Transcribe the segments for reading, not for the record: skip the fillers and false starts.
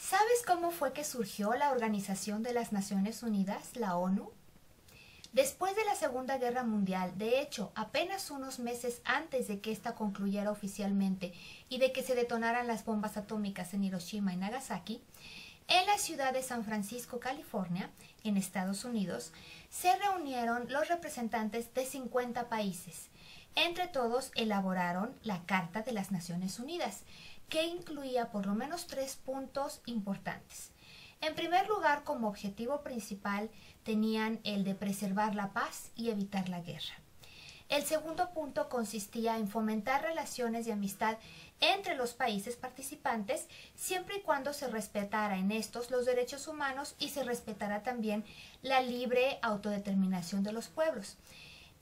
¿Sabes cómo fue que surgió la Organización de las Naciones Unidas, la ONU? Después de la Segunda Guerra Mundial, de hecho, apenas unos meses antes de que ésta concluyera oficialmente y de que se detonaran las bombas atómicas en Hiroshima y Nagasaki, en la ciudad de San Francisco, California, en Estados Unidos, se reunieron los representantes de 50 países. Entre todos elaboraron la Carta de las Naciones Unidas, que incluía por lo menos 3 puntos importantes. En primer lugar, como objetivo principal, tenían el de preservar la paz y evitar la guerra. El segundo punto consistía en fomentar relaciones de amistad entre los países participantes, siempre y cuando se respetara en estos los derechos humanos y se respetara también la libre autodeterminación de los pueblos.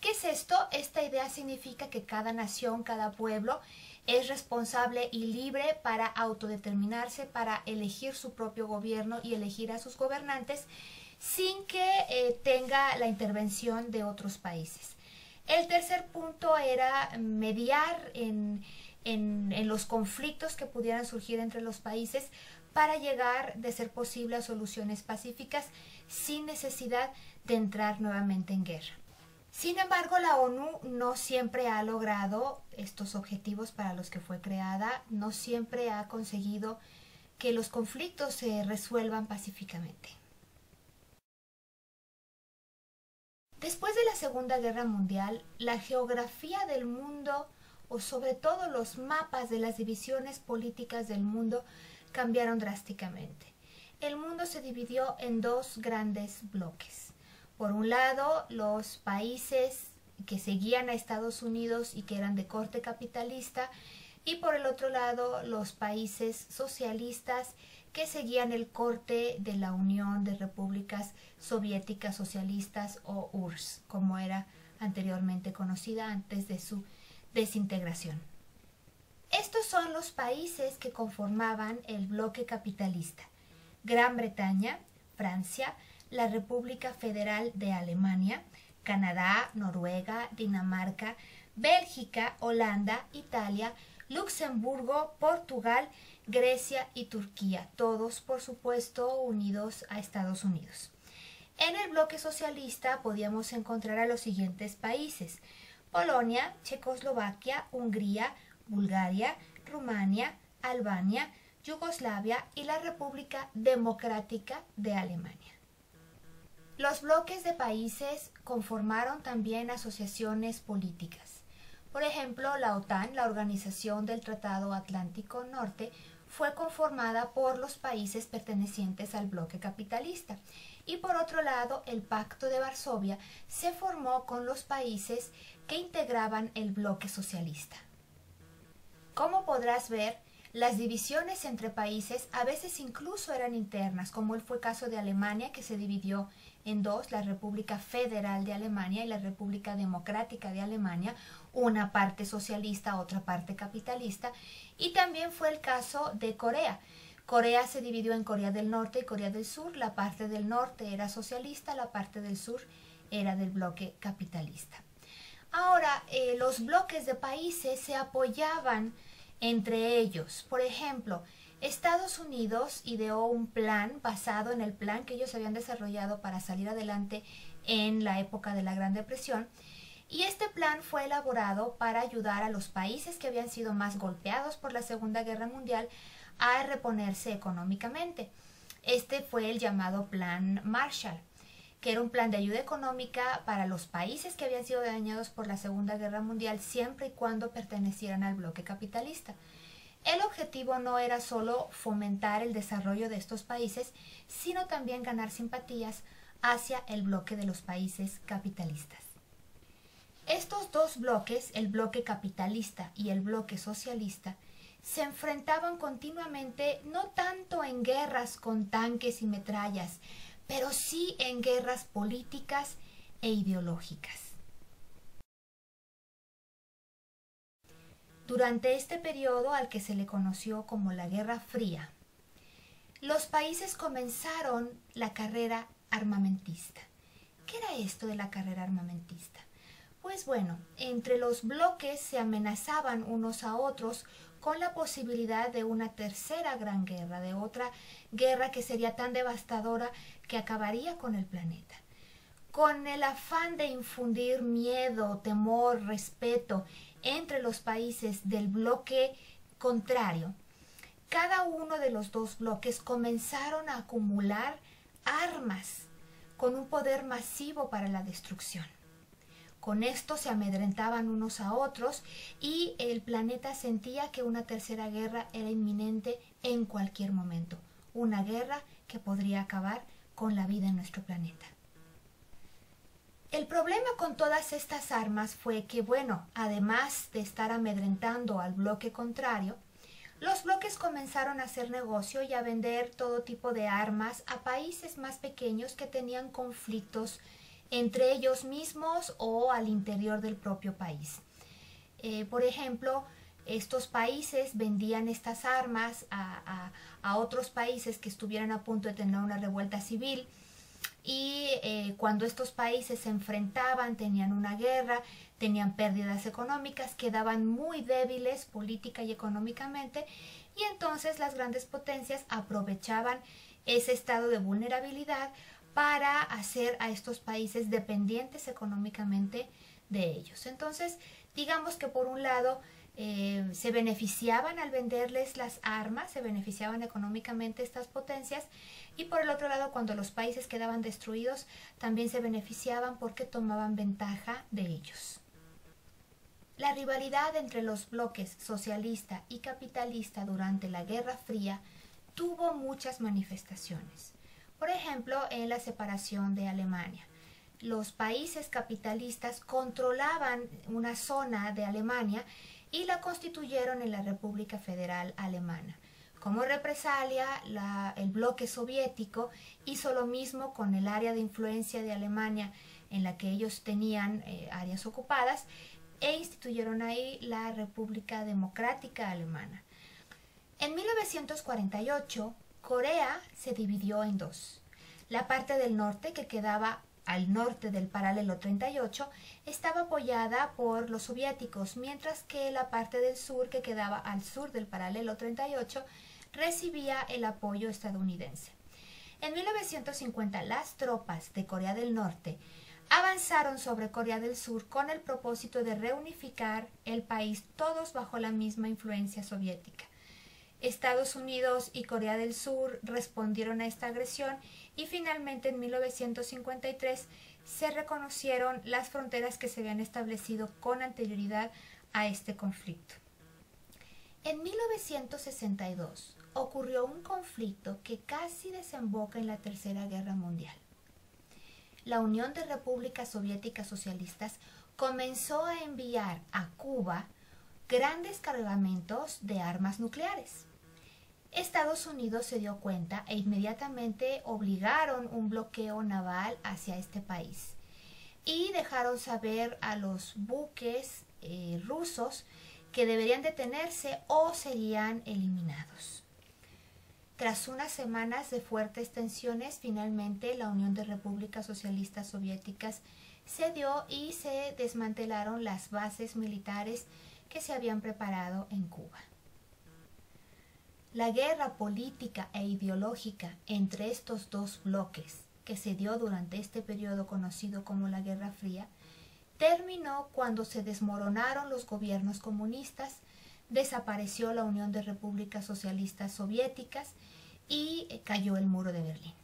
¿Qué es esto? Esta idea significa que cada nación, cada pueblo es responsable y libre para autodeterminarse, para elegir su propio gobierno y elegir a sus gobernantes sin que tenga la intervención de otros países. El tercer punto era mediar en los conflictos que pudieran surgir entre los países para llegar, de ser posible, a soluciones pacíficas sin necesidad de entrar nuevamente en guerra. Sin embargo, la ONU no siempre ha logrado estos objetivos para los que fue creada, no siempre ha conseguido que los conflictos se resuelvan pacíficamente. Después de la Segunda Guerra Mundial, la geografía del mundo, o sobre todo los mapas de las divisiones políticas del mundo, cambiaron drásticamente. El mundo se dividió en 2 grandes bloques. Por un lado, los países que seguían a Estados Unidos y que eran de corte capitalista, y por el otro lado, los países socialistas que seguían el corte de la Unión de Repúblicas Soviéticas Socialistas, o URSS, como era anteriormente conocida antes de su desintegración. Estos son los países que conformaban el bloque capitalista: Gran Bretaña, Francia, la República Federal de Alemania, Canadá, Noruega, Dinamarca, Bélgica, Holanda, Italia, Luxemburgo, Portugal, Grecia y Turquía, todos por supuesto unidos a Estados Unidos. En el bloque socialista podíamos encontrar a los siguientes países: Polonia, Checoslovaquia, Hungría, Bulgaria, Rumania, Albania, Yugoslavia y la República Democrática de Alemania. Los bloques de países conformaron también asociaciones políticas. Por ejemplo, la OTAN, la Organización del Tratado Atlántico Norte, fue conformada por los países pertenecientes al bloque capitalista. Y por otro lado, el Pacto de Varsovia se formó con los países que integraban el bloque socialista. Como podrás ver, las divisiones entre países a veces incluso eran internas, como fue el caso de Alemania, que se dividió en 2, la República Federal de Alemania y la República Democrática de Alemania, una parte socialista, otra parte capitalista, y también fue el caso de Corea. Corea se dividió en Corea del Norte y Corea del Sur. La parte del norte era socialista, la parte del sur era del bloque capitalista. Ahora, los bloques de países se apoyaban entre ellos. Por ejemplo, Estados Unidos ideó un plan basado en el plan que ellos habían desarrollado para salir adelante en la época de la Gran Depresión, y este plan fue elaborado para ayudar a los países que habían sido más golpeados por la Segunda Guerra Mundial a reponerse económicamente. Este fue el llamado Plan Marshall, que era un plan de ayuda económica para los países que habían sido dañados por la Segunda Guerra Mundial siempre y cuando pertenecieran al bloque capitalista. El objetivo no era solo fomentar el desarrollo de estos países, sino también ganar simpatías hacia el bloque de los países capitalistas. Estos 2 bloques, el bloque capitalista y el bloque socialista, se enfrentaban continuamente, no tanto en guerras con tanques y metrallas, pero sí en guerras políticas e ideológicas. Durante este periodo, al que se le conoció como la Guerra Fría, los países comenzaron la carrera armamentista. ¿Qué era esto de la carrera armamentista? Pues bueno, entre los bloques se amenazaban unos a otros con la posibilidad de una tercera gran guerra, de otra guerra que sería tan devastadora que acabaría con el planeta. Con el afán de infundir miedo, temor, respeto entre los países del bloque contrario, cada uno de los dos bloques comenzaron a acumular armas con un poder masivo para la destrucción. Con esto se amedrentaban unos a otros y el planeta sentía que una tercera guerra era inminente en cualquier momento. Una guerra que podría acabar con la vida en nuestro planeta. El problema con todas estas armas fue que, bueno, además de estar amedrentando al bloque contrario, los bloques comenzaron a hacer negocio y a vender todo tipo de armas a países más pequeños que tenían conflictos entre ellos mismos o al interior del propio país. Por ejemplo, estos países vendían estas armas a otros países que estuvieran a punto de tener una revuelta civil y cuando estos países se enfrentaban, tenían una guerra, tenían pérdidas económicas, quedaban muy débiles política y económicamente y entonces las grandes potencias aprovechaban ese estado de vulnerabilidad para hacer a estos países dependientes económicamente de ellos. Entonces, digamos que por un lado se beneficiaban al venderles las armas, se beneficiaban económicamente estas potencias y por el otro lado, cuando los países quedaban destruidos, también se beneficiaban porque tomaban ventaja de ellos. La rivalidad entre los bloques socialista y capitalista durante la Guerra Fría tuvo muchas manifestaciones. Por ejemplo, en la separación de Alemania. Los países capitalistas controlaban una zona de Alemania y la constituyeron en la República Federal Alemana. Como represalia, el bloque soviético hizo lo mismo con el área de influencia de Alemania en la que ellos tenían áreas ocupadas e instituyeron ahí la República Democrática Alemana. En 1948, Corea se dividió en dos. La parte del norte, que quedaba al norte del paralelo 38, estaba apoyada por los soviéticos, mientras que la parte del sur, que quedaba al sur del paralelo 38, recibía el apoyo estadounidense. En 1950, las tropas de Corea del Norte avanzaron sobre Corea del Sur con el propósito de reunificar el país, todos bajo la misma influencia soviética. Estados Unidos y Corea del Sur respondieron a esta agresión y finalmente en 1953 se reconocieron las fronteras que se habían establecido con anterioridad a este conflicto. En 1962 ocurrió un conflicto que casi desemboca en la Tercera Guerra Mundial. La Unión de Repúblicas Soviéticas Socialistas comenzó a enviar a Cuba grandes cargamentos de armas nucleares. Estados Unidos se dio cuenta e inmediatamente obligaron un bloqueo naval hacia este país y dejaron saber a los buques rusos que deberían detenerse o serían eliminados. Tras unas semanas de fuertes tensiones, finalmente la Unión de Repúblicas Socialistas Soviéticas cedió y se desmantelaron las bases militares que se habían preparado en Cuba. La guerra política e ideológica entre estos dos bloques, que se dio durante este periodo conocido como la Guerra Fría, terminó cuando se desmoronaron los gobiernos comunistas, desapareció la Unión de Repúblicas Socialistas Soviéticas y cayó el muro de Berlín.